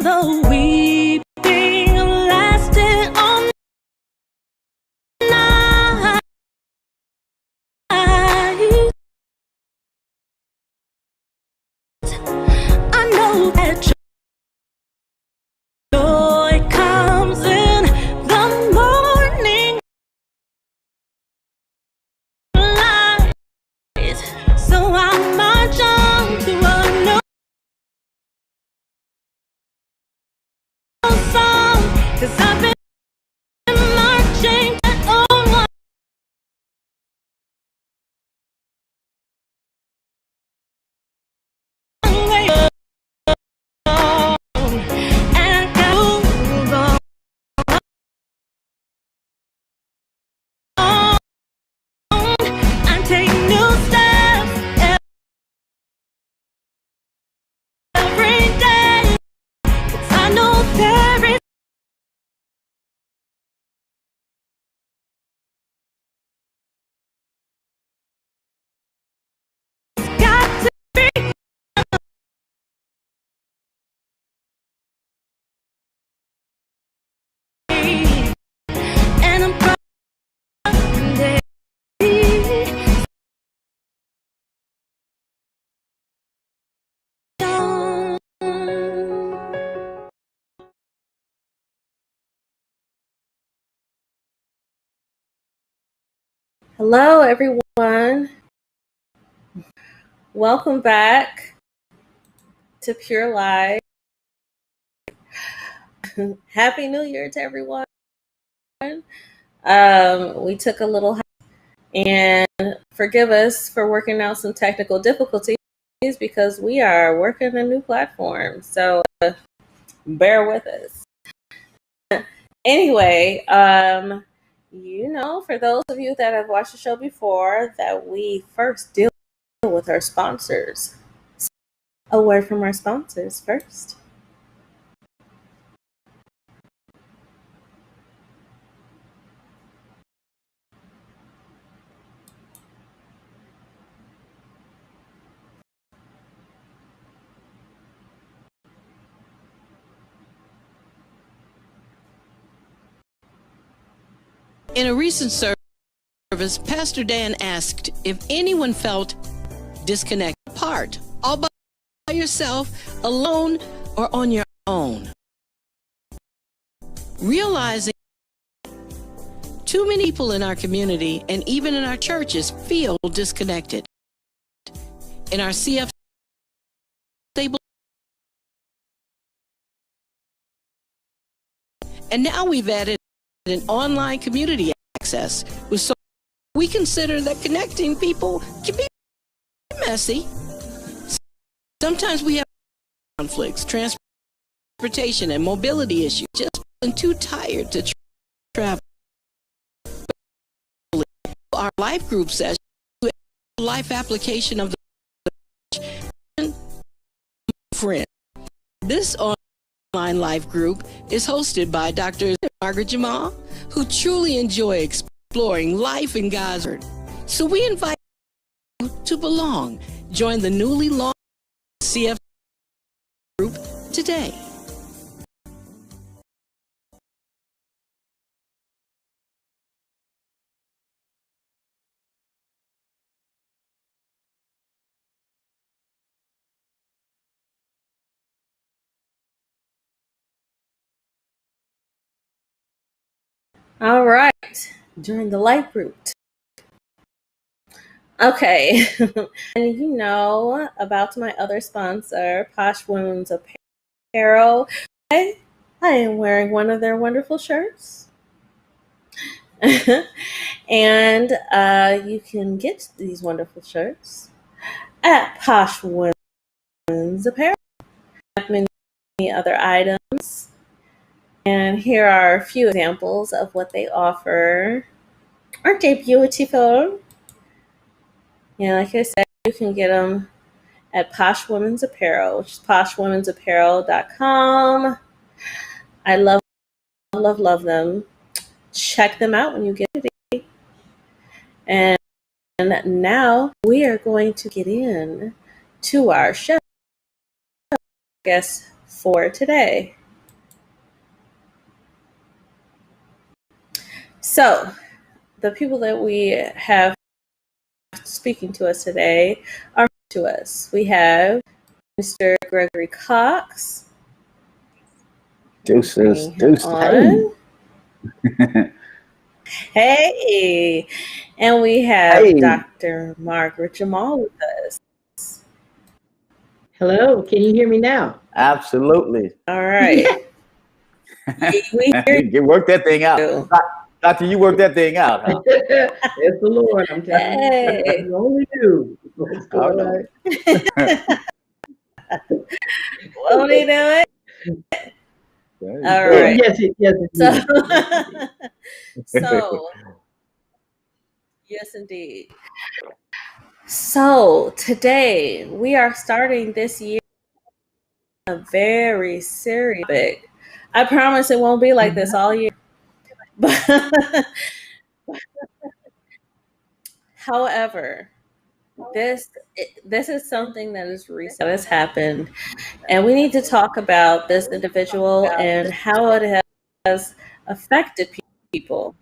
the weeping lasted all night. I know that joy comes in the morning light. So I march on to a new song, 'cause I've been marching that old one way on, and I gotta move on. And take new steps every day, 'cause I know there is got to be, and I'm proud day. Hello, everyone. Welcome back to Pure Life. Happy New Year to everyone. We took a little and forgive us for working out some technical difficulties because we are working a new platform. So bear with us. Anyway, for those of you that have watched the show before, that we first deal with our sponsors. So, a word from our sponsors first. In a recent service, Pastor Dan asked if anyone felt disconnected, apart, all by yourself, alone, or on your own. Realizing too many people in our community and even in our churches feel disconnected. In our CF stable, and now we've added an online community access, so we consider that connecting people can be messy. Sometimes we have conflicts, transportation and mobility issues, just feeling too tired to travel. Our life group session, life application of the friend. This online life group is hosted by Dr. Margaret Jamal, who truly enjoy exploring life in God's Word. So we invite you to belong. Join the newly launched CF group today. All right, join the life group. Okay, and you know about my other sponsor, Posh Women's Apparel. I am wearing one of their wonderful shirts. And you can get these wonderful shirts at Posh Women's Apparel. I have many other items. And here are a few examples of what they offer. Aren't they beautiful? Yeah, like I said, you can get them at Posh Women's Apparel, which is poshwomensapparel.com. I love them. Check them out when you get it. And now we are going to get in to our show. Guest for today. So, the people that we have speaking to us today are to us. We have Mr. Gregory Cox. Deuces. On. Hey. And we have Hey. Dr. Margaret Jamal with us. Hello, can you hear me now? Absolutely. All right. We work that thing out. Doctor, you work that thing out, huh? It's the Lord, I'm telling you. You only do. All right. Won't he do it? All right. Yes, So, yes, indeed. So, today we are starting this year a very serious topic. I promise it won't be like this all year. However, this is something that is recent, that has happened, and we need to talk about this individual and how it has affected people.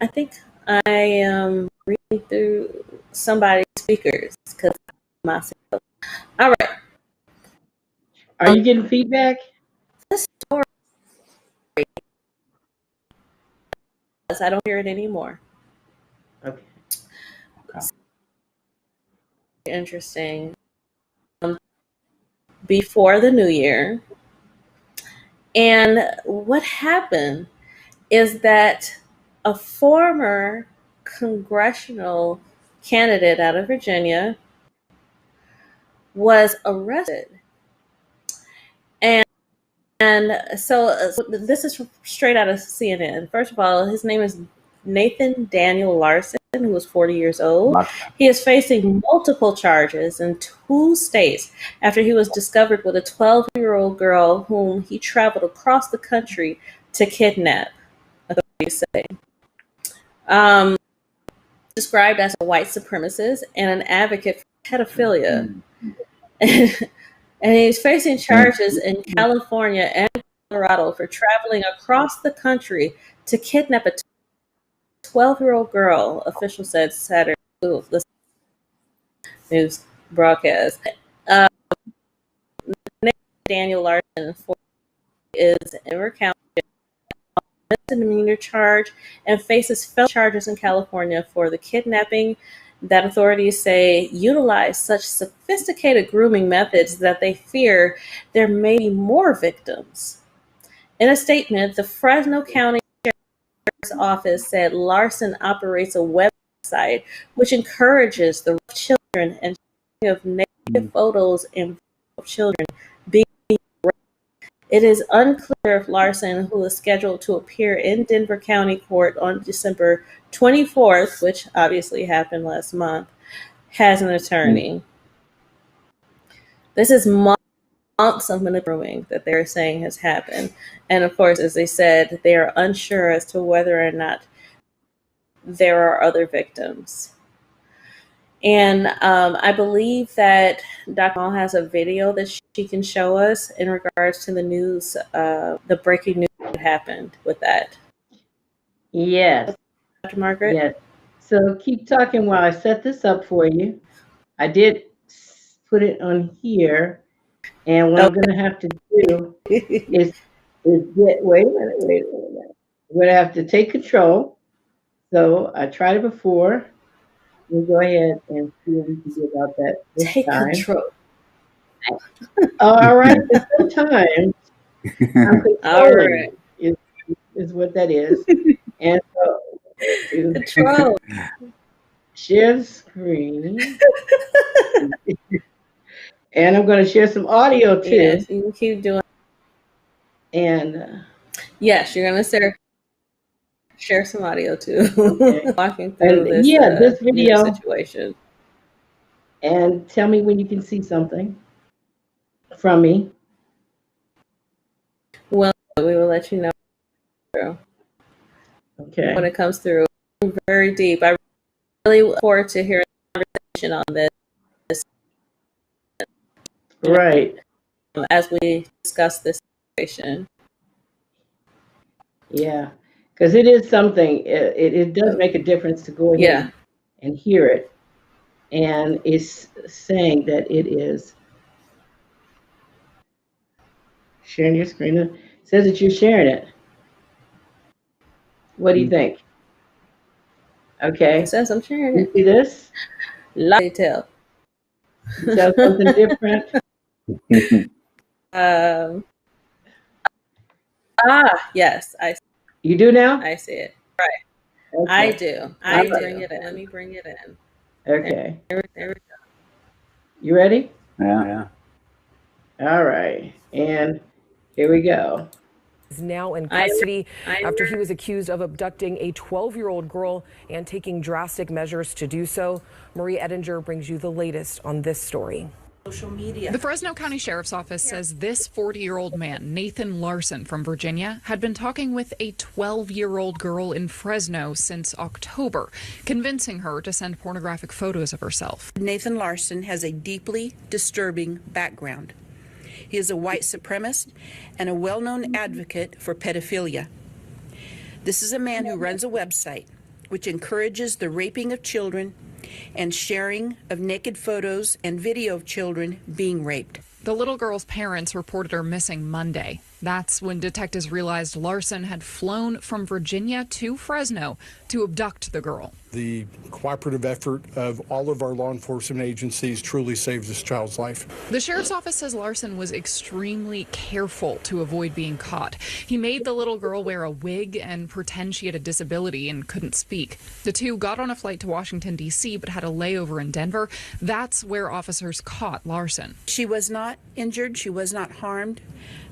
I think I am reading through somebody's speakers because myself. All right. Are you getting feedback? This story, I don't hear it anymore. Okay. Interesting. Before the new year. And what happened is that a former congressional candidate out of Virginia was arrested. And so this is straight out of CNN. First of all, his name is Daniel Larson, who was 40 years old. He is facing multiple charges in 2 states after he was discovered with a 12-year-old girl whom he traveled across the country to kidnap, authorities say. Described as a white supremacist and an advocate for pedophilia. And he's facing charges in California and Colorado for traveling across the country to kidnap a 12-year-old girl, officials said Saturday news broadcast. Daniel Larson is in Denver County, misdemeanor charge, and faces felony charges in California for the kidnapping that authorities say utilize such sophisticated grooming methods that they fear there may be more victims. In a statement, the Fresno County Sheriff's Office said Larson operates a website which encourages the children and sharing of naked photos and of children being raped. It is unclear if Larson, who is scheduled to appear in Denver County Court on December 24th, which obviously happened last month, has an attorney. This is months of grooming that they're saying has happened. And of course, as they said, they are unsure as to whether or not there are other victims. And I believe that Dr. Hall has a video that she can show us in regards to the news, the breaking news that happened with that. Yes. Dr. Margaret? Yes. So keep talking while I set this up for you. I did put it on here. And what I'm going to have to do is get, wait a minute. I'm going to have to take control. So I tried it before. We'll go ahead and see what we can do about that this Take time. control. All right. Sometimes I'm controlling is what that is. And so Control. Share the screen. And I'm going to share some audio too. Yes, you can keep doing. And yes, you're going to share some audio too. Okay. Walking through this video situation. And tell me when you can see something from me. Well, we will let you know. Okay. When it comes through very deep. I really look forward to hearing a conversation on this. Right. as we discuss this situation. Yeah, because it is something, it does make a difference to go ahead and hear it. And it's saying that it is sharing your screen. It says that you're sharing it. What do you think? Okay. It says I'm sharing You it. see this? Lot of detail. You tell something different? Yes, I see. You do now? I see it. Right. Okay. I do. I do. Bring it in. Let me bring it in. Okay. There we go. You ready? Yeah. All right. And here we go. Is now in custody after he was accused of abducting a 12-year-old girl and taking drastic measures to do so. Marie Edinger brings you the latest on this story. Social media. The Fresno County Sheriff's Office says this 40-year-old man, Nathan Larson from Virginia, had been talking with a 12-year-old girl in Fresno since October, convincing her to send pornographic photos of herself. Nathan Larson has a deeply disturbing background. He is a white supremacist and a well-known advocate for pedophilia. This is a man who runs a website which encourages the raping of children and sharing of naked photos and video of children being raped. The little girl's parents reported her missing Monday. That's when detectives realized Larson had flown from Virginia to Fresno to abduct the girl. The cooperative effort of all of our law enforcement agencies truly saved this child's life. The sheriff's office says Larson was extremely careful to avoid being caught. He made the little girl wear a wig and pretend she had a disability and couldn't speak. The two got on a flight to Washington, D.C., but had a layover in Denver. That's where officers caught Larson. She was not injured. She was not harmed.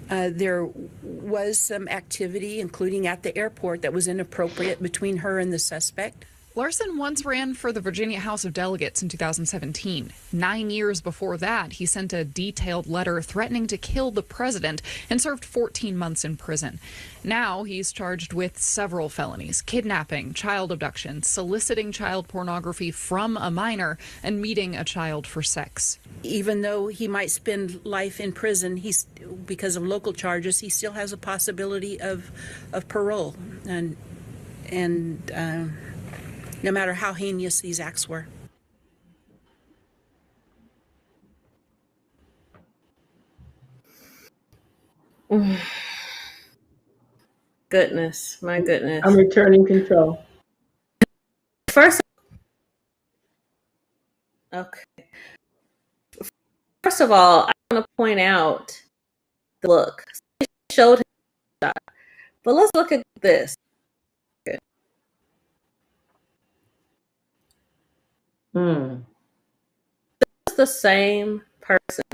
There was some activity, including at the airport, that was inappropriate between her and the suspect. Larson once ran for the Virginia House of Delegates in 2017. 9 years before that, he sent a detailed letter threatening to kill the president and served 14 months in prison. Now he's charged with several felonies: kidnapping, child abduction, soliciting child pornography from a minor, and meeting a child for sex. Even though he might spend life in prison, because of local charges, he still has a possibility of parole. And no matter how heinous these acts were. Goodness, my goodness. I'm returning control. First of all, I want to point out the look. They showed him the shot. But let's look at this. This is the same person.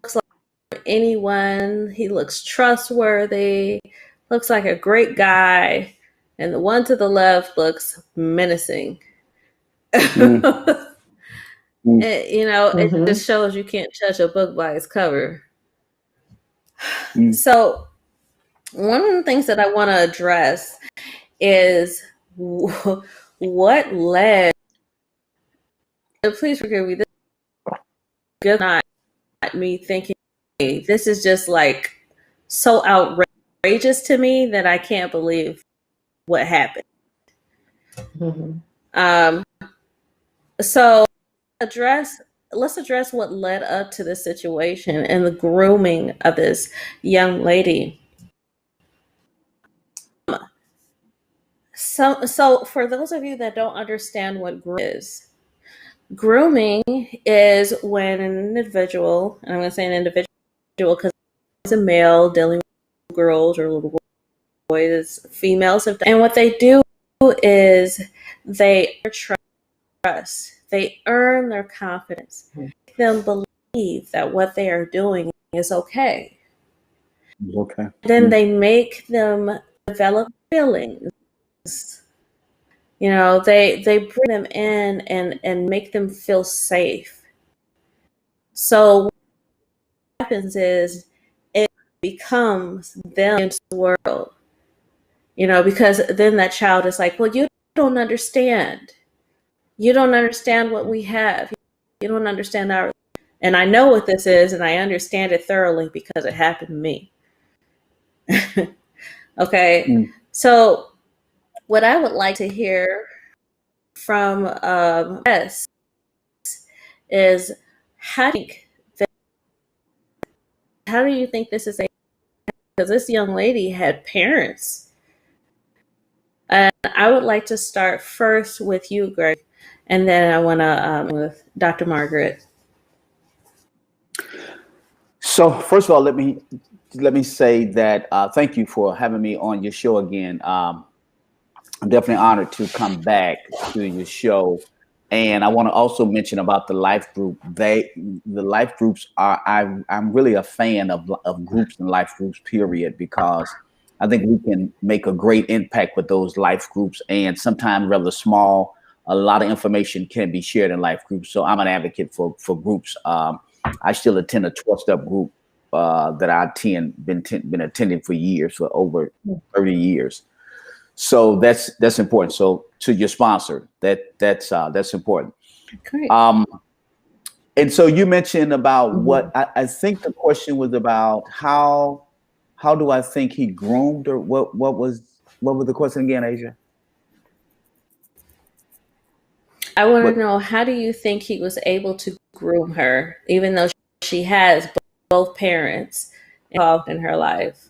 Looks like anyone. He looks trustworthy. Looks like a great guy. And the one to the left looks menacing. It just shows you can't judge a book by its cover. So one of the things that I want to address is what led, please forgive me, this is not me thinking, this is just like so outrageous to me that I can't believe what happened. So let's address what led up to this situation and the grooming of this young lady. So for those of you that don't understand what grooming is when an individual, and I'm going to say an individual because it's a male dealing with girls or little boys, females have done. And what they do is they trust, they earn their confidence, make them believe that what they are doing is okay. Then they make them develop feelings. They bring them in and make them feel safe. So what happens is it becomes them into the world. Because then that child is like, well, you don't understand. You don't understand what we have. You don't understand our, and I know what this is, and I understand it thoroughly because it happened to me. Okay, so what I would like to hear from us is how do you think this is a, because this young lady had parents. And I would like to start first with you, Greg, and then I want to with Dr. Margaret. So first of all, let me say that thank you for having me on your show again. I'm definitely honored to come back to your show, and I want to also mention about the life group. The life groups are I'm really a fan of groups and life groups, period, because I think we can make a great impact with those life groups, and sometimes rather small. A lot of information can be shared in life groups. So I'm an advocate for groups. I still attend a 12-step group that I been attending for years, for over 30 years. So that's important. So to your sponsor, that's important. Great. And so you mentioned about what I think the question was about how do I think he groomed, or what was the question again, Asia? I want to know, how do you think he was able to groom her, even though she has both parents involved in her life?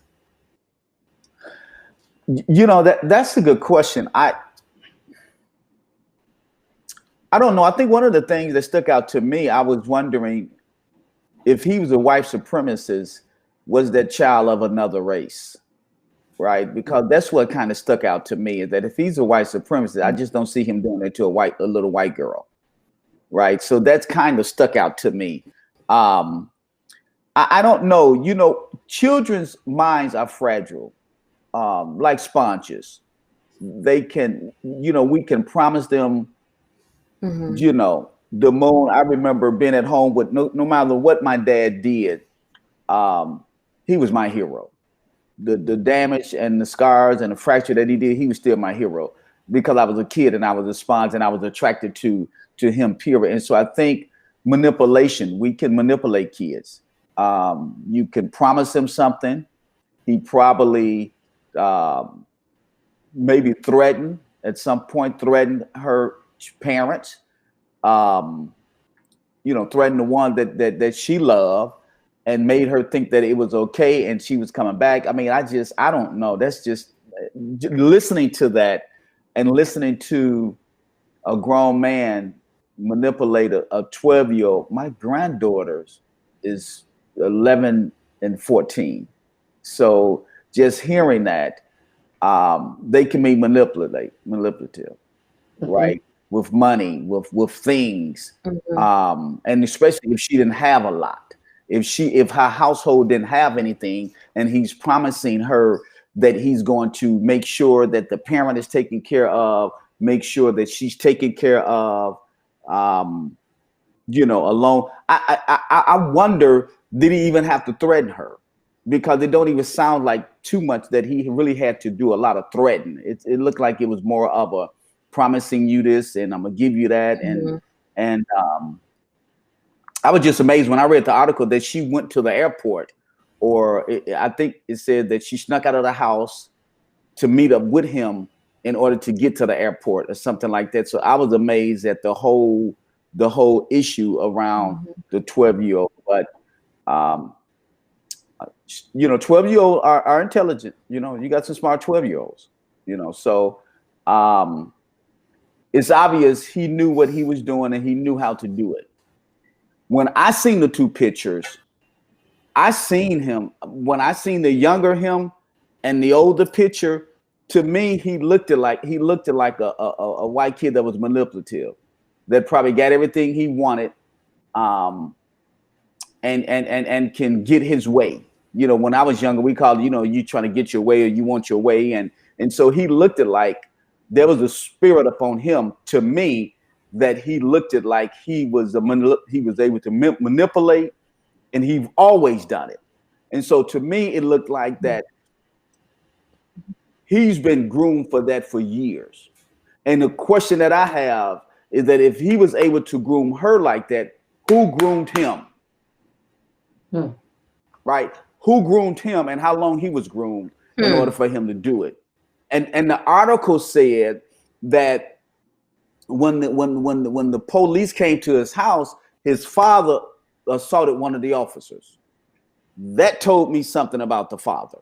You know, that's a good question. I don't know. I think one of the things that stuck out to me, I was wondering if he was a white supremacist, was that child of another race, right? Because that's what kind of stuck out to me, is that if he's a white supremacist, I just don't see him doing it to a little white girl, right? So that's kind of stuck out to me. I don't know. You know, children's minds are fragile, like sponges. They can, we can promise them, the moon. I remember being at home with no matter what my dad did, he was my hero. The damage and the scars and the fracture that he did, he was still my hero, because I was a kid and I was a sponge and I was attracted to him, period. And so I think manipulation, we can manipulate kids. You can promise him something. He probably maybe threatened threatened her parents, threatened the one that she loved, and made her think that it was okay and she was coming back. I mean, I don't know. That's just listening to that, and listening to a grown man manipulate a 12-year-old. My granddaughters is 11 and 14. So just hearing that, they can be manipulative, right? With money, with things. And especially if she didn't have a lot. If her household didn't have anything, and he's promising her that he's going to make sure that the parent is taken care of, make sure that she's taken care of, alone. I wonder, did he even have to threaten her? Because it don't even sound like too much that he really had to do a lot of threatening. It looked like it was more of a promising you this, and I'm gonna give you that, and I was just amazed when I read the article that she went to the airport, I think it said that she snuck out of the house to meet up with him in order to get to the airport or something like that. So I was amazed at the whole issue around the 12-year-old. But 12-year-olds are intelligent. You got some smart 12-year-olds. So it's obvious he knew what he was doing and he knew how to do it. When I seen the two pictures, I seen him. When I seen the younger him and the older picture, to me, he looked like a white kid that was manipulative, that probably got everything he wanted, and can get his way. When I was younger, we called, you trying to get your way, or you want your way, and so he looked like there was a spirit upon him, to me, that he looked like he was able to manipulate, and he's always done it. And so to me, it looked like that he's been groomed for that for years. And the question that I have is that if he was able to groom her like that, who groomed him? Right? Who groomed him and how long he was groomed in order for him to do it. And the article said that when the police came to his house, his father assaulted one of the officers. That told me something about the father,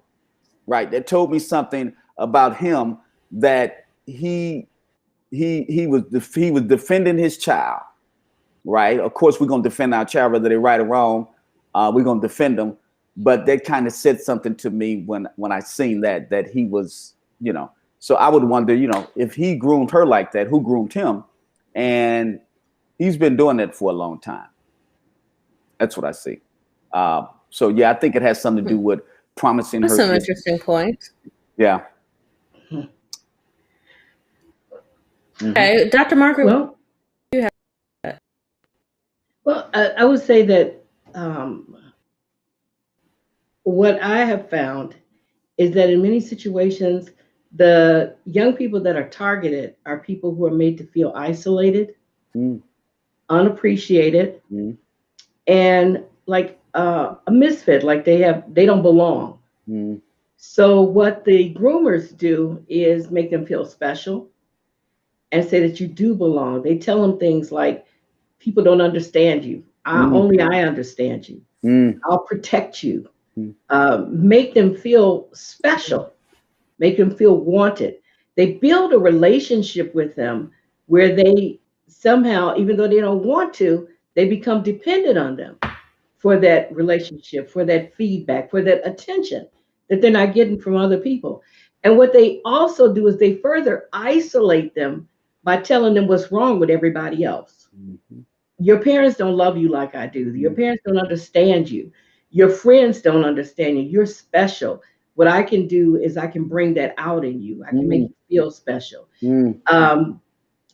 right? That told me something about him, that he was defending his child, right? Of course, we're gonna defend our child whether they're right or wrong. We're gonna defend them, but that kind of said something to me when I seen that he was, you know. So I would wonder, you know, if he groomed her like that, who groomed him? And he's been doing that for a long time. That's what I see. So yeah, I think it has something to do with promising That's her. some interesting points. Yeah. Okay, Dr. Margaret. Well, you have I would say that what I have found is that in many situations, the young people that are targeted are people who are made to feel isolated, unappreciated, and like a misfit, like they don't belong. So what the groomers do is make them feel special and say that you do belong. They tell them things like, people don't understand you. Only I understand you. I'll protect you. Make them feel special, make them feel wanted. They build a relationship with them where they somehow, even though they don't want to, they become dependent on them for that relationship, for that feedback, for that attention that they're not getting from other people. And what they also do is they further isolate them by telling them what's wrong with everybody else. Your parents don't love you like I do. Your parents don't understand you. Your friends don't understand you. You're special. What I can do is I can bring that out in you. I can make you feel special.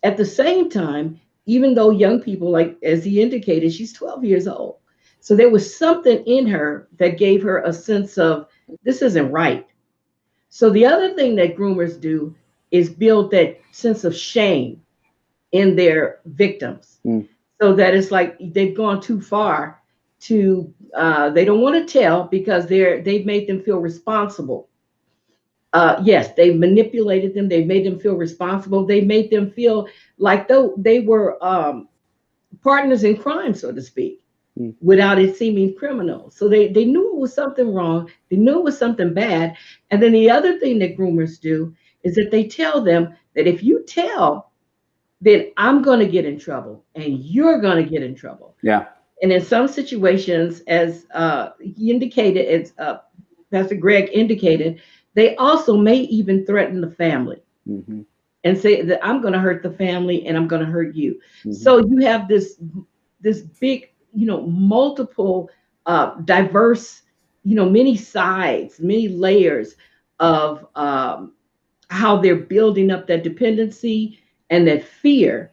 At the same time, even though young people, like as he indicated, she's 12 years old. So there was something in her that gave her a sense of, this isn't right. So the other thing that groomers do is build that sense of shame in their victims. So that it's like they've gone too far to, they don't want to tell because they've made them feel responsible. Yes, they manipulated them. They made them feel responsible. They made them feel like though they were partners in crime, so to speak, without it seeming criminal. So they knew it was something wrong. They knew it was something bad. And then the other thing that groomers do is that they tell them that if you tell, then I'm going to get in trouble and you're going to get in trouble. Yeah. And in some situations, as he indicated, as Pastor Greg indicated, they also may even threaten the family and say that I'm going to hurt the family and I'm going to hurt you. So you have this big, multiple, diverse, many sides, many layers of how they're building up that dependency and that fear.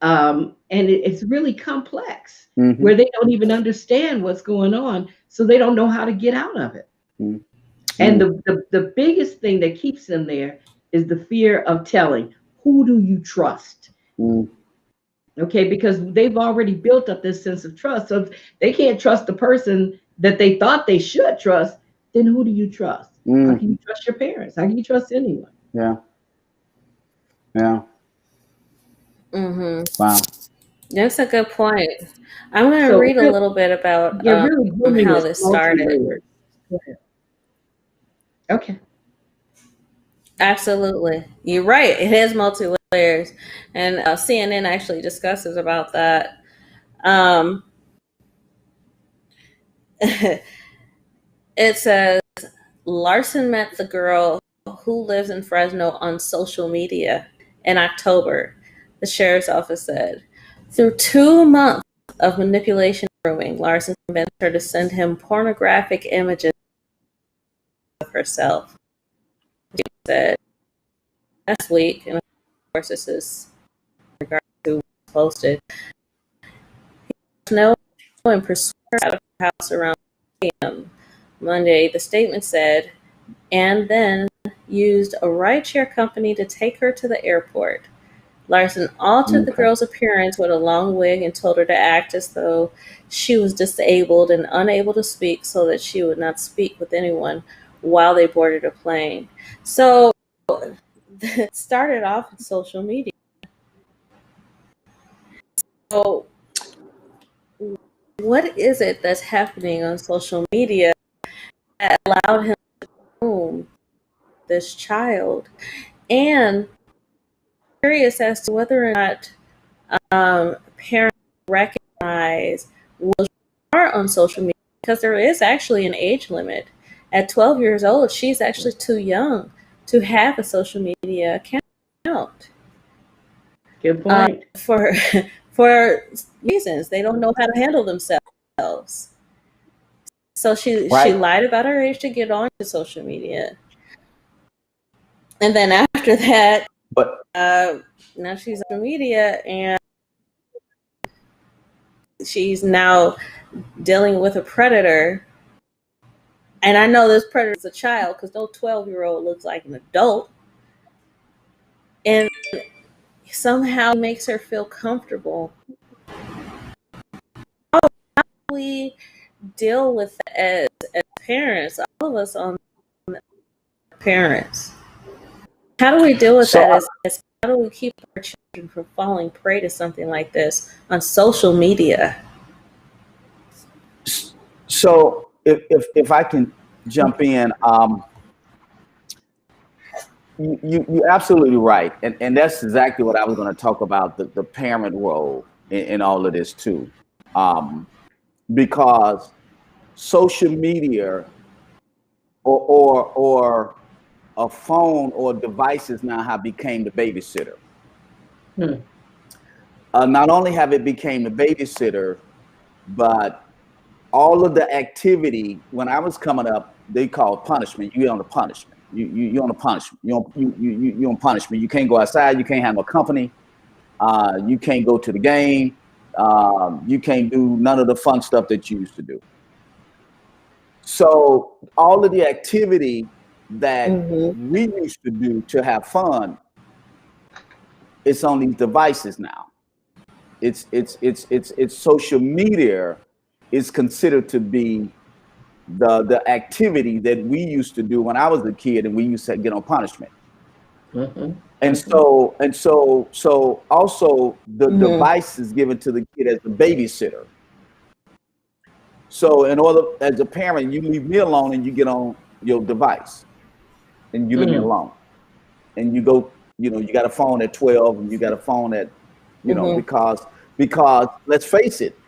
And it's really complex where they don't even understand what's going on. So they don't know how to get out of it. And the biggest thing that keeps them there is the fear of telling. Who do you trust? Okay, because they've already built up this sense of trust. So if they can't trust the person that they thought they should trust, then who do you trust? How can you trust your parents? How can you trust anyone? Yeah. Yeah. Wow. That's a good point. I'm going to read a little bit about really how this started. Okay. Absolutely. You're right. It has multi-layers. And CNN actually discusses about that. It says, Larson met the girl who lives in Fresno on social media in October, the sheriff's office said. Through 2 months of manipulation and grooming, Larson convinced her to send him pornographic images of herself. She said, last week, and of course this is in regards to what's posted, he was no and pursued her out of her house around 8 p.m. Monday. The statement said, and then used a rideshare company to take her to the airport. Larson altered the Okay. girl's appearance with a long wig and told her to act as though she was disabled and unable to speak so that she would not speak with anyone while they boarded a plane. So it started off with social media. So what is it that's happening on social media that allowed him to groom this child? And curious as to whether or not parents recognize was are on social media, because there is actually an age limit. At 12 years old, she's actually too young to have a social media account. Good point. For reasons they don't know how to handle themselves. So she Right. lied about her age to get on to social media, and then after that, But now she's on social media and she's now dealing with a predator. And I know this predator is a child because no 12-year-old looks like an adult. And somehow makes her feel comfortable. How do we deal with that as parents? All of us on parents. How do we deal with so that as how do we keep our children from falling prey to something like this on social media? so if I can jump in, you're absolutely right, and that's exactly what I was going to talk about, the parent role in all of this too, because social media or a phone or devices now have became the babysitter. Not only have it became the babysitter, but all of the activity when I was coming up, they called punishment. You on the punishment. You on the punishment. You on punishment. You can't go outside. You can't have no company. You can't go to the game. You can't do none of the fun stuff that you used to do. So all of the activity that we used to do to have fun, it's on these devices now. It's social media is considered to be the activity that we used to do when I was a kid, and we used to get on punishment. And so also the device is given to the kid as a babysitter. So in order, as a parent, you leave me alone and you get on your device and you leave me alone. And you go, you got a phone at 12 and you got a phone at, because let's face it,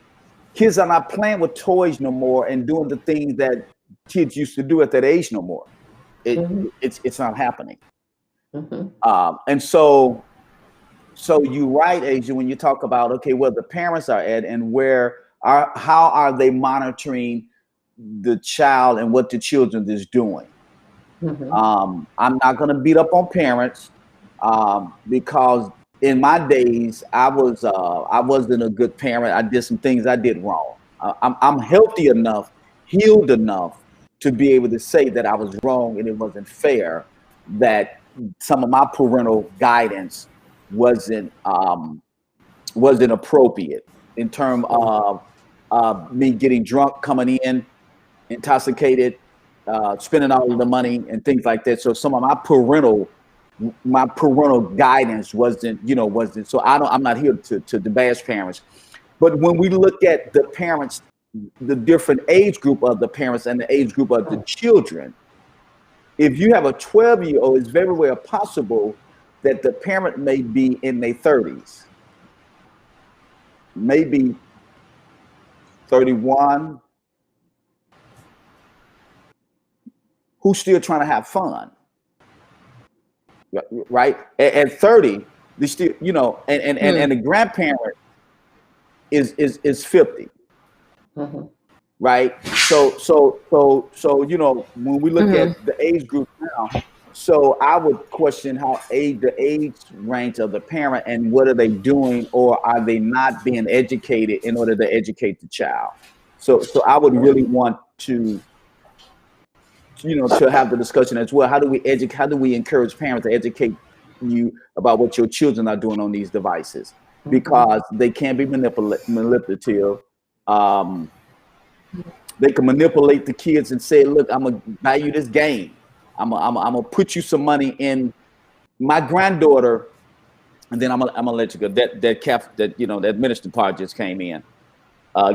kids are not playing with toys no more and doing the things that kids used to do at that age no more. It's not happening. And so you're right, Asia, when you talk about, okay, where the parents are at and how are they monitoring the child and what the children is doing. I'm not going to beat up on parents because in my days, I wasn't a good parent. I did some things I did wrong. I'm healthy enough, healed enough to be able to say that I was wrong and it wasn't fair, that some of my parental guidance wasn't appropriate in terms of me getting drunk, coming in, intoxicated, spending all of the money and things like that. So some of my parental guidance wasn't. So I'm not here to bash parents, but when we look at the parents, the different age group of the parents and the age group of the children, if you have a 12-year-old, it's very well possible that the parent may be in their 30s, maybe 31, who's still trying to have fun, right? At 30, they still, and the grandparent is 50, right? So when we look at the age group now, so I would question the age range of the parent and what are they doing, or are they not being educated in order to educate the child? So I would really want to have the discussion as well. How do we encourage parents to educate you about what your children are doing on these devices, because they can be manipulative. They can manipulate the kids and say, look, I'm gonna buy you this game. I'm gonna put you some money in. My granddaughter, and then I'm gonna let you go. That minister part just came in,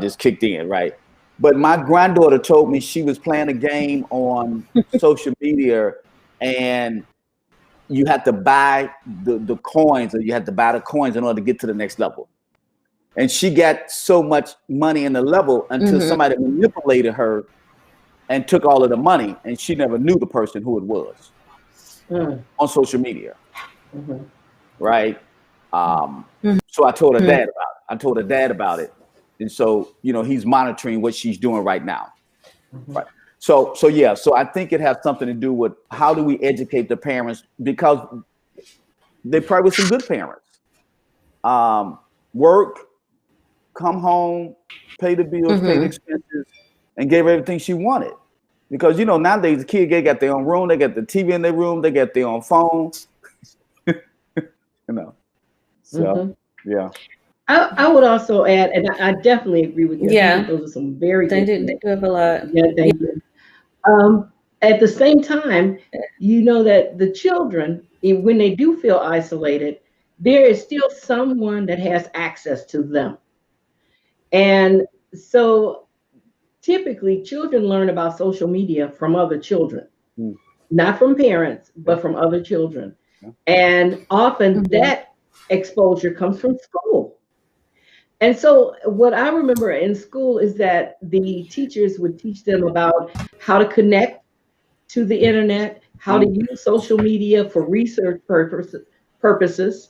just kicked in, right? But my granddaughter told me she was playing a game on social media, and you had to buy the coins, or you had to buy the coins in order to get to the next level. And she got so much money in the level until somebody manipulated her and took all of the money, and she never knew the person who it was on social media, right? So I told her dad about it. I told her dad about it, and so he's monitoring what she's doing right now, right? So I think it has something to do with how do we educate the parents, because they probably were some good parents. Work, come home, pay the bills, pay the expenses, and gave her everything she wanted. Because nowadays the kids, they got their own room, they got the TV in their room, they got their own phones. So yeah. I would also add, and I definitely agree with you. I think those are some very good They do have a lot. Yeah, thank you. At the same time, that the children, when they do feel isolated, there is still someone that has access to them. And so typically children learn about social media from other children, not from parents, but from other children. And often that exposure comes from school. And so what I remember in school is that the teachers would teach them about how to connect to the internet, how to use social media for research purposes.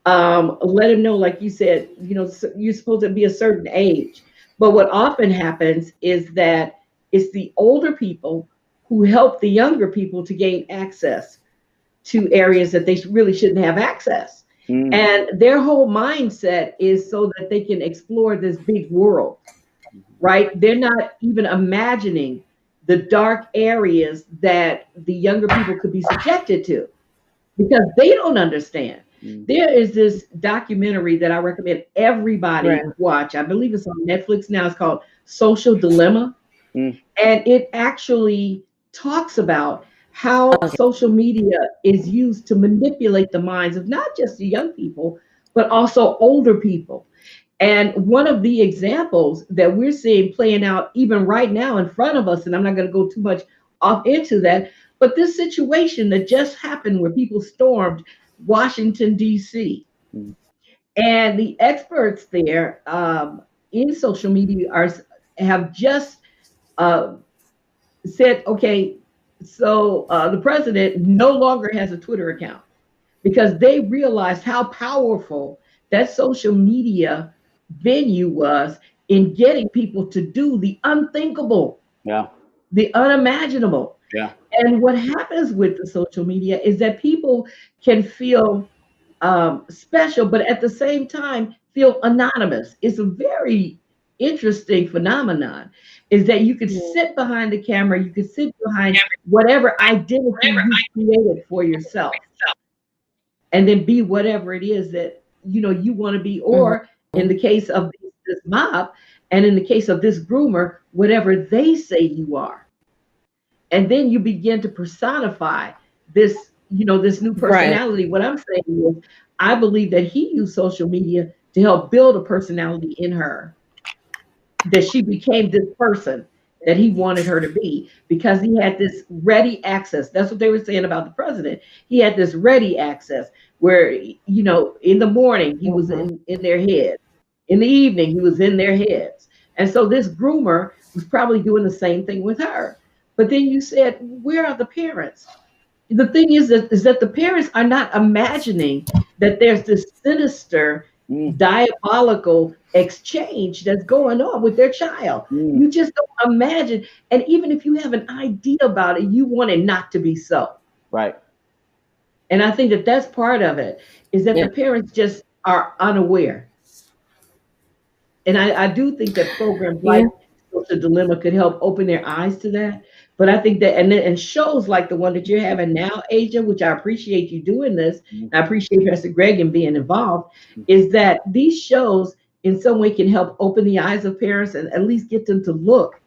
Let them know, like you said, you're supposed to be a certain age. But what often happens is that it's the older people who help the younger people to gain access to areas that they really shouldn't have access. And their whole mindset is so that they can explore this big world, right? They're not even imagining the dark areas that the younger people could be subjected to, because they don't understand. There is this documentary that I recommend everybody watch. I believe it's on Netflix now. It's called Social Dilemma. And it actually talks about how social media is used to manipulate the minds of not just the young people, but also older people. And one of the examples that we're seeing playing out even right now in front of us, and I'm not going to go too much off into that, but this situation that just happened where people stormed Washington, D.C. And the experts there in social media have just said, okay, so the president no longer has a Twitter account, because they realized how powerful that social media venue was in getting people to do the unthinkable, the unimaginable. And what happens with the social media is that people can feel special, but at the same time feel anonymous. It's a very interesting phenomenon, is that you could sit behind the camera, you could sit behind whatever identity you created for yourself, and then be whatever it is that you want to be, or in the case of this mob, and in the case of this groomer, whatever they say you are. And then you begin to personify this, this new personality. What I'm saying is, I believe that he used social media to help build a personality in her, that she became this person that he wanted her to be, because he had this ready access. That's what they were saying about the president. He had this ready access where, in the morning he was in their heads. In the evening, he was in their heads. And so this groomer was probably doing the same thing with her. But then you said, where are the parents? The thing is that the parents are not imagining that there's this sinister, diabolical exchange that's going on with their child. You just don't imagine. And even if you have an idea about it, you want it not to be so. Right. And I think that that's part of it, is that the parents just are unaware. And I do think that programs like Social Dilemma could help open their eyes to that. But I think that, and shows like the one that you're having now, Asia, which I appreciate you doing this, and I appreciate Pastor Greg and being involved, is that these shows in some way can help open the eyes of parents and at least get them to look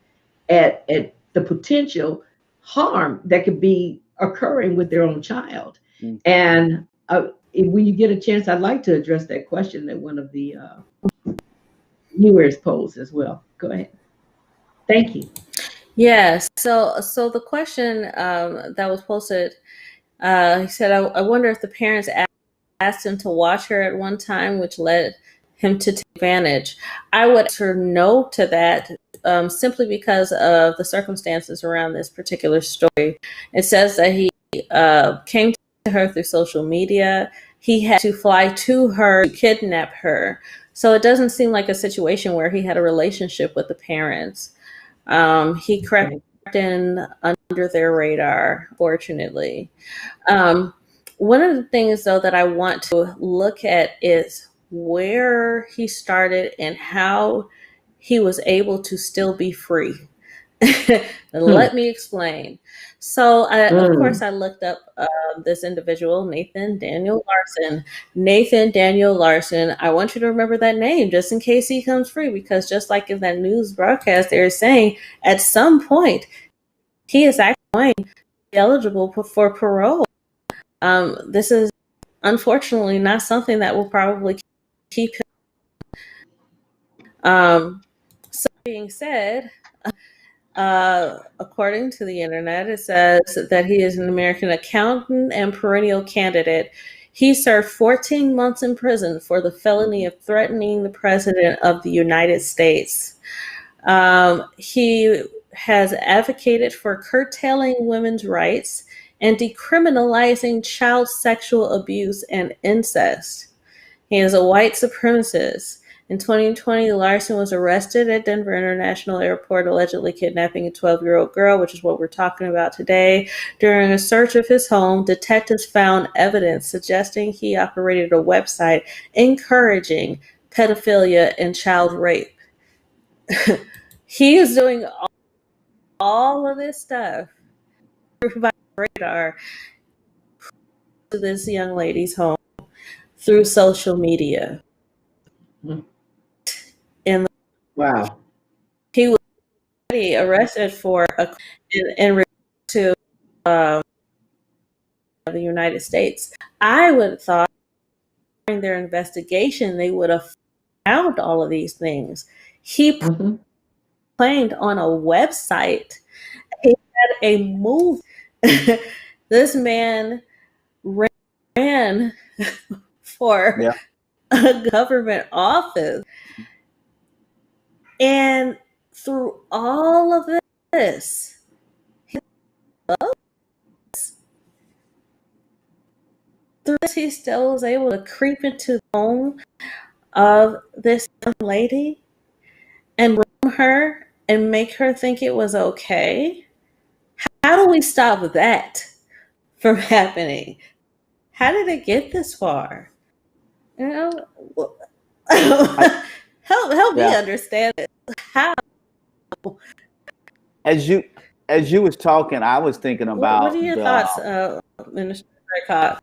at the potential harm that could be occurring with their own child. And when you get a chance, I'd like to address that question that one of the viewers posed as well. Go ahead. Thank you. Yes. So the question that was posted, he said, I wonder if the parents asked him to watch her at one time, which led him to take advantage. I would answer no to that, simply because of the circumstances around this particular story. It says that he came to her through social media. He had to fly to her to kidnap her. So it doesn't seem like a situation where he had a relationship with the parents. He crept in under their radar, fortunately. One of the things, though, that I want to look at is where he started and how he was able to still be free. Let me explain. So, of course, I looked up this individual, Nathan Daniel Larson. Nathan Daniel Larson. I want you to remember that name just in case he comes free, because just like in that news broadcast, they're saying at some point he is actually going to be eligible for parole. This is unfortunately not something that will probably keep him. So being said, according to the internet, it says that he is an American accountant and perennial candidate. He served 14 months in prison for the felony of threatening the president of the United States. He has advocated for curtailing women's rights and decriminalizing child sexual abuse and incest. He is a white supremacist. In 2020, Larson was arrested at Denver International Airport, allegedly kidnapping a 12-year-old girl, which is what we're talking about today. During a search of his home, detectives found evidence suggesting he operated a website encouraging pedophilia and child rape. He is doing all of this stuff by radar to this young lady's home through social media. And wow, he was already arrested for in regard to the United States. I would have thought during their investigation they would have found all of these things. He claimed on a website. He had a move. This man ran for a government office. And through all of this, he still was able to creep into the home of this young lady and groom her and make her think it was okay. How do we stop that from happening? How did it get this far? You know, help me understand it. How? As you was talking, I was thinking about What are your thoughts, Minister Cox?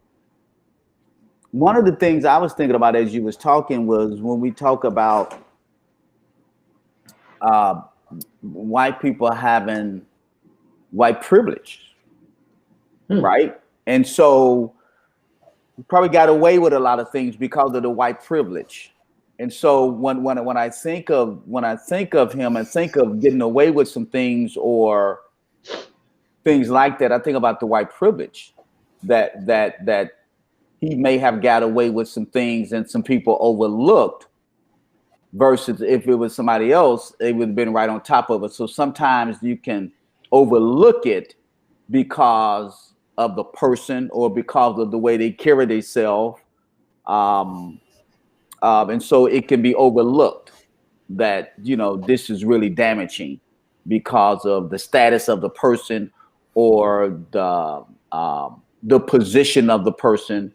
One of the things I was thinking about as you was talking was when we talk about white people having white privilege, right? And so we probably got away with a lot of things because of the white privilege. And so when I think of him and think of getting away with some things or things like that, I think about the white privilege that he may have got away with some things and some people overlooked, versus if it was somebody else, they would have been right on top of it. So sometimes you can overlook it because of the person or because of the way they carry themselves. And so it can be overlooked that, you know, this is really damaging because of the status of the person or the position of the person,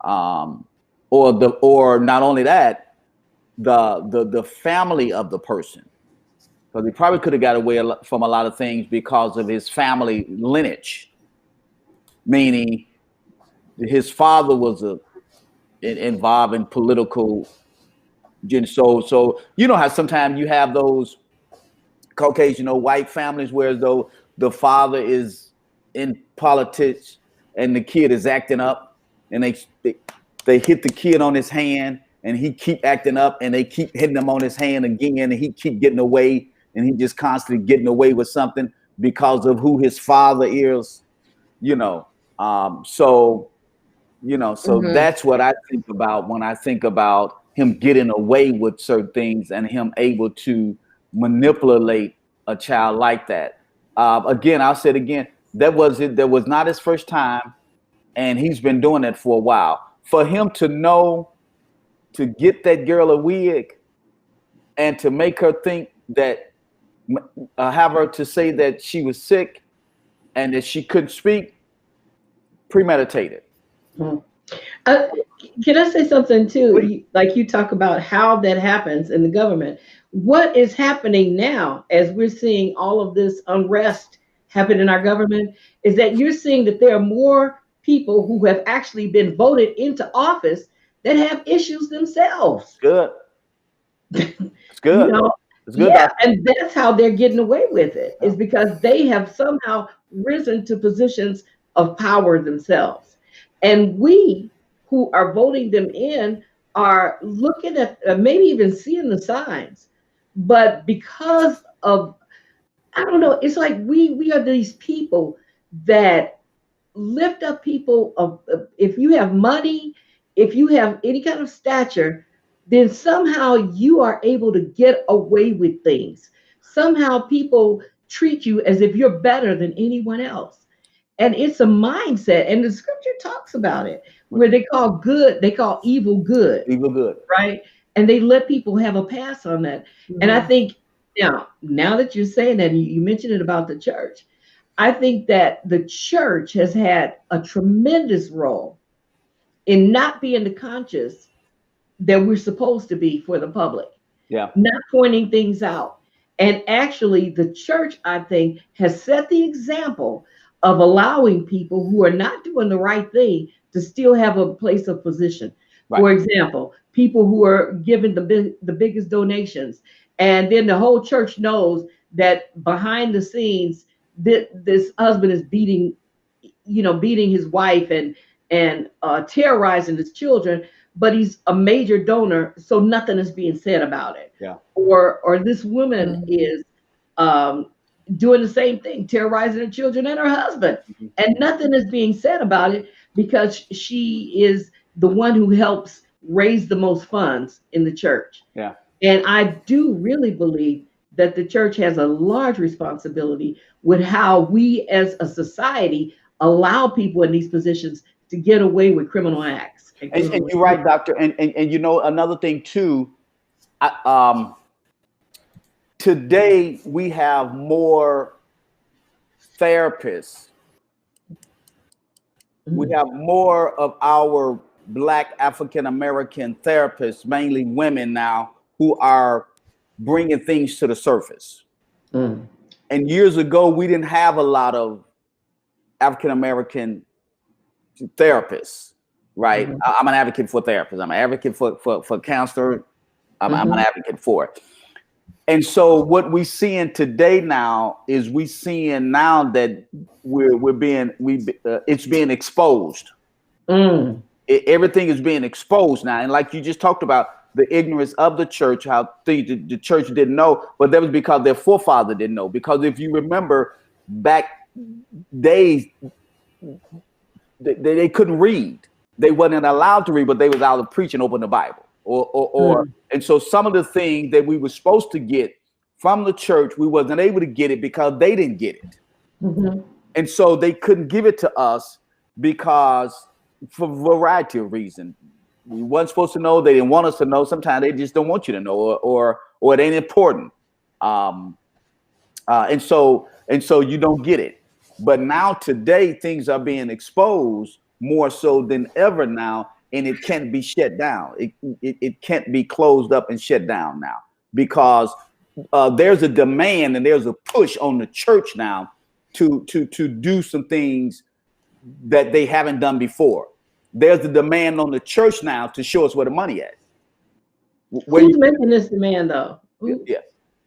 or not only that, the family of the person. because he probably could have got away from a lot of things because of his family lineage, meaning his father was involved in political. So you know how sometimes you have those Caucasian or white families where as though the father is in politics and the kid is acting up, and they hit the kid on his hand and he keep acting up, and they keep hitting him on his hand again, and he keep getting away, and he just constantly getting away with something because of who his father is, you know. So that's what I think about when I think about him getting away with certain things and him able to manipulate a child like that. Again, I'll say it again, that was not his first time, and he's been doing it for a while. For him to know to get that girl a wig and to make her think that, have her to say that she was sick and that she couldn't speak, premeditated. Can I say something too? Like you talk about how that happens in the government. What is happening now as we're seeing all of this unrest happen in our government is that you're seeing that there are more people who have actually been voted into office that have issues themselves. Good. It's good. You know, it's good. Yeah, and that's how they're getting away with it, is because they have somehow risen to positions of power themselves. And we who are voting them in are looking at maybe even seeing the signs, but because of, I don't know, it's like we are these people that lift up people of, if you have money, if you have any kind of stature, then somehow you are able to get away with things. Somehow people treat you as if you're better than anyone else. And it's a mindset, and the scripture talks about it, where they call evil good. Evil good. Right? And they let people have a pass on that. Mm-hmm. And I think now that you're saying that, and you mentioned it about the church, I think that the church has had a tremendous role in not being the conscious that we're supposed to be for the public. Yeah. Not pointing things out. And actually, the church, I think, has set the example of allowing people who are not doing the right thing to still have a place of position. Right. For example, people who are giving the biggest donations, and then the whole church knows that behind the scenes, this husband is beating his wife and terrorizing his children, but he's a major donor, so nothing is being said about it. Yeah. Or this woman is doing the same thing, terrorizing her children and her husband, and nothing is being said about it because she is the one who helps raise the most funds in the church. Yeah. And I do really believe that the church has a large responsibility with how we as a society allow people in these positions to get away with criminal acts. And you're right, Doctor. And you know, another thing too, today we have more therapists. We have more of our Black African-American therapists, mainly women now, who are bringing things to the surface. And years ago, we didn't have a lot of African-American therapists, right? I'm an advocate for therapists. I'm an advocate for counselor. I'm an advocate for it. And so what we seeing today now is we seeing now that it's being exposed. Everything is being exposed now. And like you just talked about, the ignorance of the church, how the church didn't know, but that was because their forefather didn't know. Because if you remember back days, they couldn't read. They wasn't allowed to read, but they was out of preaching, open the Bible. And so some of the things that we were supposed to get from the church, we wasn't able to get it because they didn't get it. And so they couldn't give it to us because for a variety of reasons. We weren't supposed to know. They didn't want us to know. Sometimes they just don't want you to know, or it ain't important. And so you don't get it. But now today things are being exposed more so than ever now, and it can't be shut down. It can't be closed up and shut down now, because there's a demand and there's a push on the church now to do some things that they haven't done before. There's a demand on the church now to show us where the money at. Who's making this demand, though? Yeah.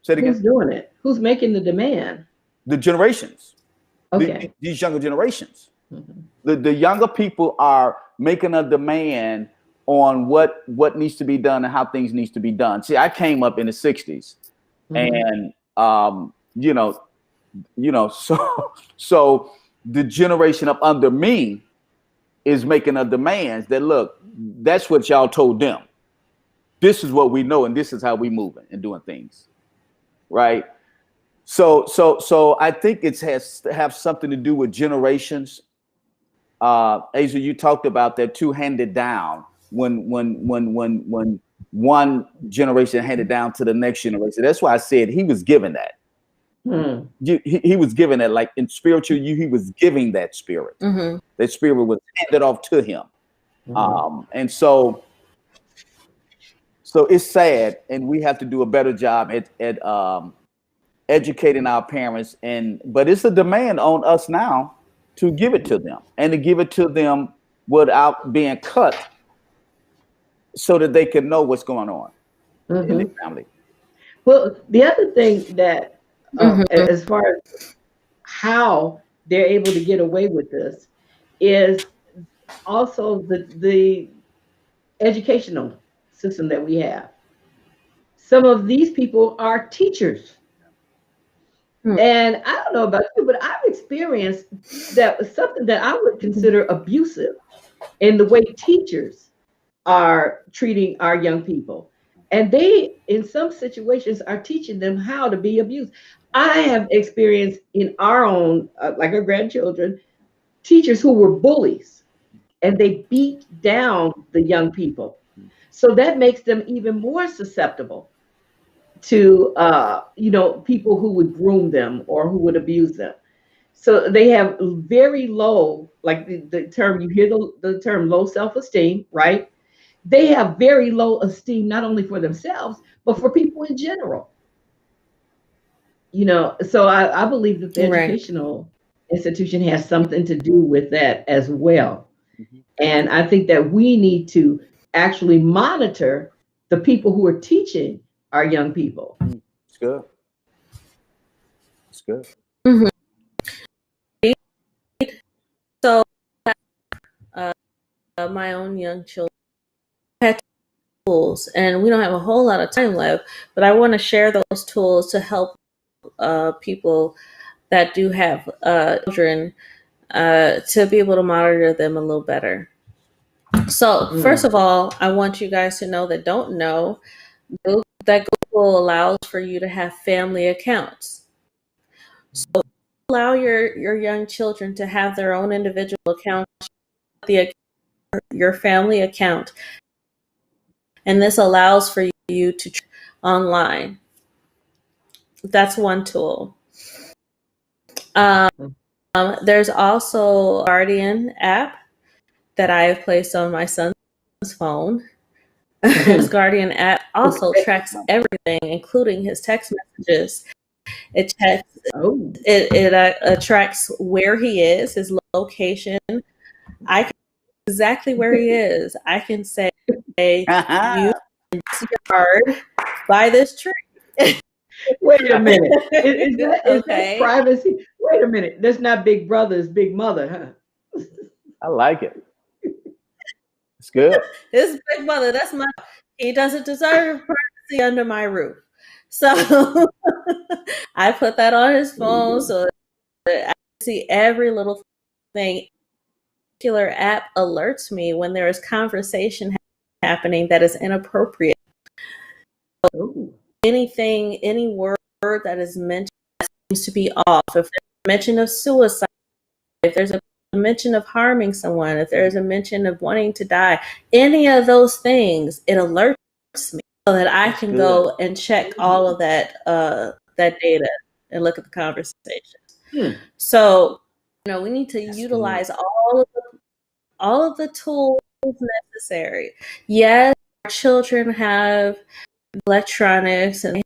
Say it again. Who's doing it? Who's making the demand? The generations. Okay. These younger generations. Mm-hmm. The younger people are making a demand on what needs to be done and how things needs to be done. See, I came up in the 60s, and so the generation up under me is making a demand that, look, that's what y'all told them. This is what we know, and this is how we moving and doing things, right? So I think it has to have something to do with generations. Asia, you talked about that too, handed down. When one generation handed down to the next generation. That's why I said he was given that. He was given that, like in spiritual, he was giving that spirit. That spirit was handed off to him. And so it's sad, and we have to do a better job at educating our parents. But it's a demand on us now to give it to them, and to give it to them without being cut, so that they can know what's going on in the family. Well, the other thing that, as far as how they're able to get away with this, is also the educational system that we have. Some of these people are teachers. And I don't know about you, but I've experienced that was something that I would consider abusive in the way teachers are treating our young people. And they, in some situations, are teaching them how to be abused. I have experienced in our own, like our grandchildren, teachers who were bullies, and they beat down the young people. So that makes them even more susceptible to, people who would groom them or who would abuse them. So they have very low, like the term, you hear the term low self-esteem, right? They have very low esteem, not only for themselves, but for people in general. So I believe that the educational institution has something to do with that as well. And I think that we need to actually monitor the people who are teaching our young people. It's good. It's good. So, my own young children had tools, and we don't have a whole lot of time left, but I want to share those tools to help people that do have children to be able to monitor them a little better. So, first of all, I want you guys to know that don't know that Google allows for you to have family accounts. So allow your young children to have their own individual account, your family account, and this allows for you to online. That's one tool. There's also a Guardian app that I have placed on my son's phone. His Guardian app also tracks everything, including his text messages. It checks. It tracks where he is, his location. I can exactly where he is. I can say, "You yard by this tree." Wait a minute. Is that privacy? Wait a minute. That's not Big Brother, it's Big Mother, huh? I like it. It's good. This Big Mother, that's my. He doesn't deserve privacy under my roof. So I put that on his phone so that I can see every little thing. Particular app alerts me when there is conversation happening that is inappropriate. Anything, any word that is mentioned seems to be off. If there's a mention of suicide, if there's a mention of harming someone, if there's a mention of wanting to die, any of those things, it alerts me so that I can go and check all of that data and look at the conversations. So, we need to utilize all of the tools necessary. Yes, our children have electronics and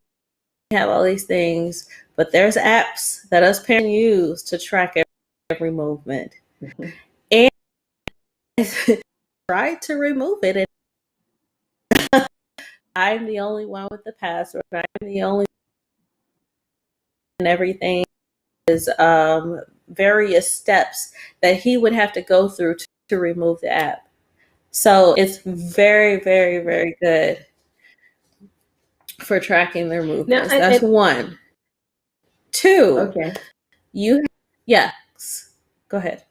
have all these things, but there's apps that us parents use to track every movement. And try to remove it. And I'm the only one with the password. I'm the only one, and everything is various steps that he would have to go through to remove the app. So it's very, very, very good for tracking their movements. That's one. Two. Okay. Yes. Go ahead.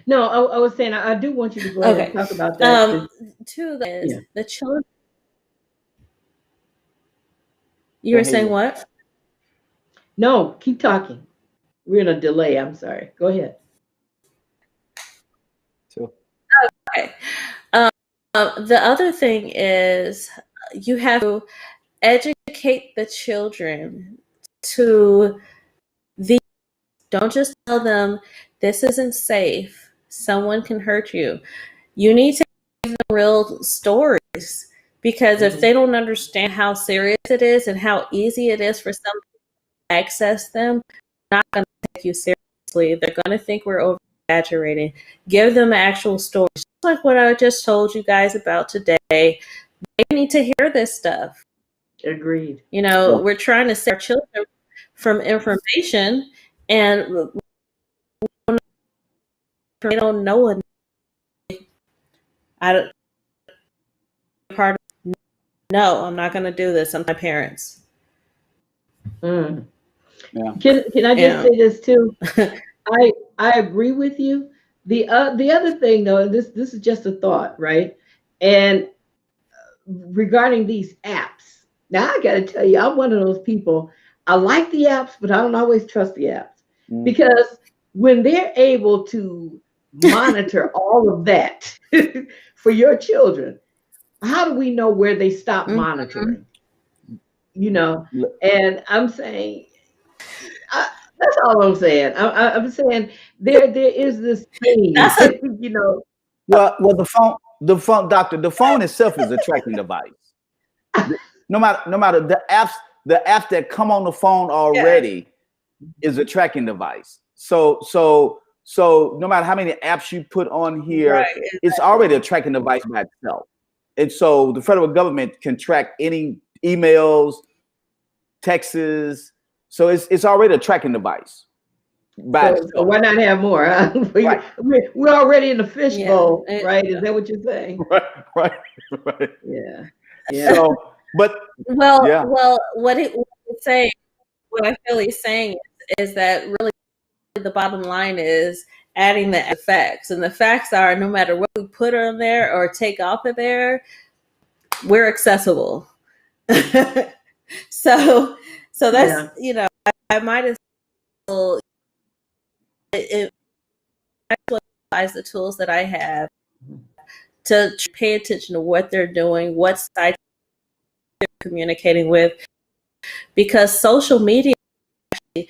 No, I was saying I do want you to go ahead and talk about that. Two is the children. You were saying what? No, keep talking. We're in a delay. I'm sorry. Go ahead. Sure. Okay. The other thing is you have to educate the children to the. Don't just tell them this isn't safe. Someone can hurt you. You need to give them real stories, because if they don't understand how serious it is and how easy it is for some people to access them, they're not going to take you seriously. They're going to think we're over-exaggerating. Give them actual stories, just like what I just told you guys about today. They need to hear this stuff. Agreed. You know, we're trying to save our children from information, and they don't know it. No, I'm not going to do this. I'm my parents. Yeah. Can I just say this too? I agree with you. The other thing though, this is just a thought, right? And regarding these apps, now I got to tell you, I'm one of those people. I like the apps, but I don't always trust the apps, because when they're able to monitor all of that for your children, how do we know where they stop monitoring? You know, and I'm saying, that's all I'm saying. I'm saying there is this thing, you know. Well, the phone, doctor, the phone itself is a tracking device. No matter the apps that come on the phone already is a tracking device. So no matter how many apps you put on here, it's already a tracking device by itself. And so the federal government can track any emails, texts. So it's already a tracking device. So why not have more? Huh? We're already in the fishbowl, right? Is that what you're saying? Right. Yeah. So, but what I feel he's saying is that really the bottom line is adding the facts, and the facts are no matter what we put on there or take off of there, we're accessible. so that's you know, I might as well utilize the tools that I have to pay attention to what they're doing, what sites they're communicating with, because social media is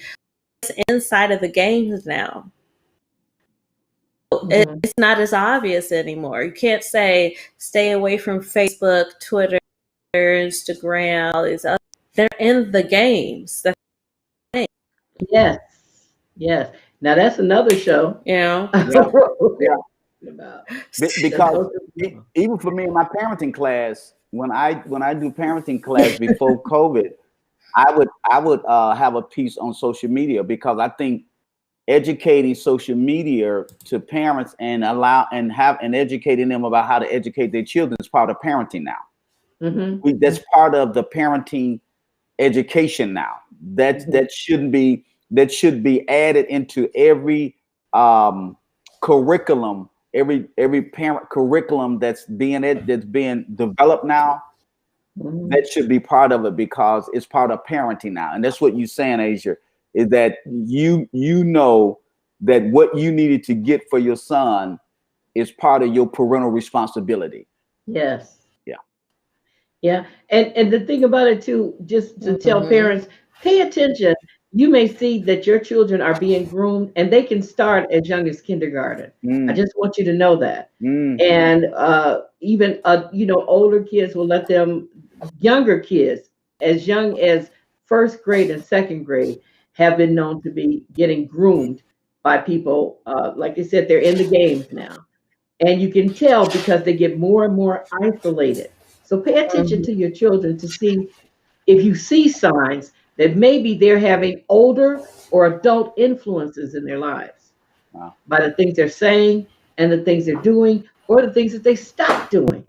inside of the games now. It's not as obvious anymore. You can't say stay away from Facebook, Twitter, Instagram, all these other. They're in the games. Yes. Now that's another show. You know. Because even for me in my parenting class, when I do parenting class before COVID, I would have a piece on social media, because I think educating social media to parents and educating them about how to educate their children is part of parenting now. That's part of the parenting education now. That should be added into every curriculum, every parent curriculum that's being developed now. That should be part of it, because it's part of parenting now. And that's what you're saying, Asia, is that you know that what you needed to get for your son is part of your parental responsibility. Yes. Yeah. And the thing about it too, just to tell parents, pay attention. You may see that your children are being groomed, and they can start as young as kindergarten. I just want you to know that. And even older kids will let them, younger kids as young as first grade and second grade have been known to be getting groomed by people. Like I said, they're in the games now. And you can tell because they get more and more isolated. So pay attention to your children to see if you see signs that maybe they're having older or adult influences in their lives by the things they're saying and the things they're doing or the things that they stopped doing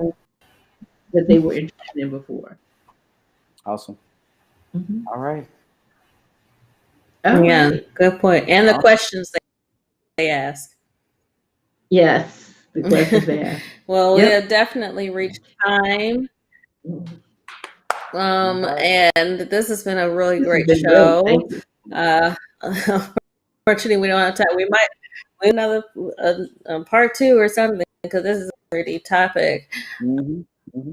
that they were interested in before. Awesome. All right. Yeah, good point. And the questions they ask. Yes, the questions they ask. Well, we have definitely reached time. And this has been a really great show. Unfortunately, we don't have time. We might do another part 2 or something because this is a pretty topic.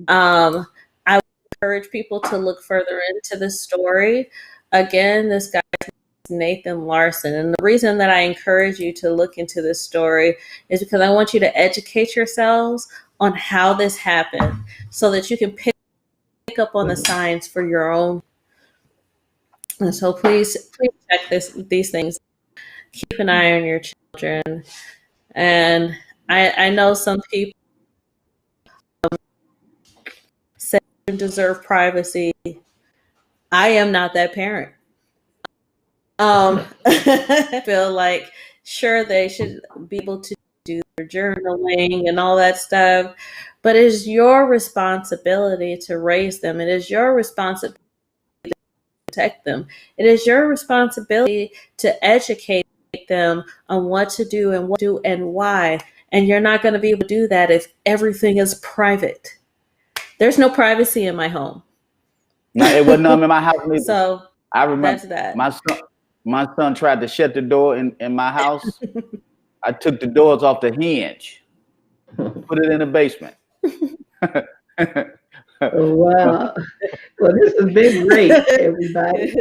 I would encourage people to look further into this story. Again, this guy is Nathan Larson. And the reason that I encourage you to look into this story is because I want you to educate yourselves on how this happened so that you can pick up on the signs for your own. And so please check these things. Keep an eye on your children. And I know some people say they deserve privacy. I am not that parent. I feel like sure they should be able to do their journaling and all that stuff, but it is your responsibility to raise them. It is your responsibility to protect them. It is your responsibility to educate them on what to do and what to do and why. And you're not going to be able to do that if everything is private. There's no privacy in my home. No, it wasn't none in my house either. So I remember that's that. My son tried to shut the door in my house. I took the doors off the hinge, put it in the basement. Oh, wow. Well, this has been great, everybody.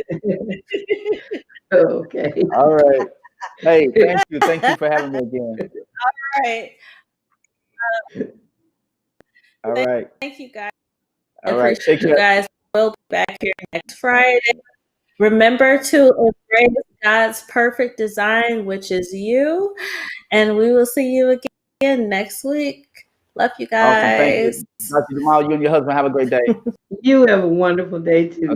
Okay. All right. Hey, thank you. Thank you for having me again. All right. All right. Thank you, guys. All right. Take care. You guys. We'll be back here next Friday. Remember to embrace God's perfect design, which is you. And we will see you again next week. Love you guys. Awesome. Thank you. Dr. Jamal, you and your husband have a great day. You have a wonderful day too, guys.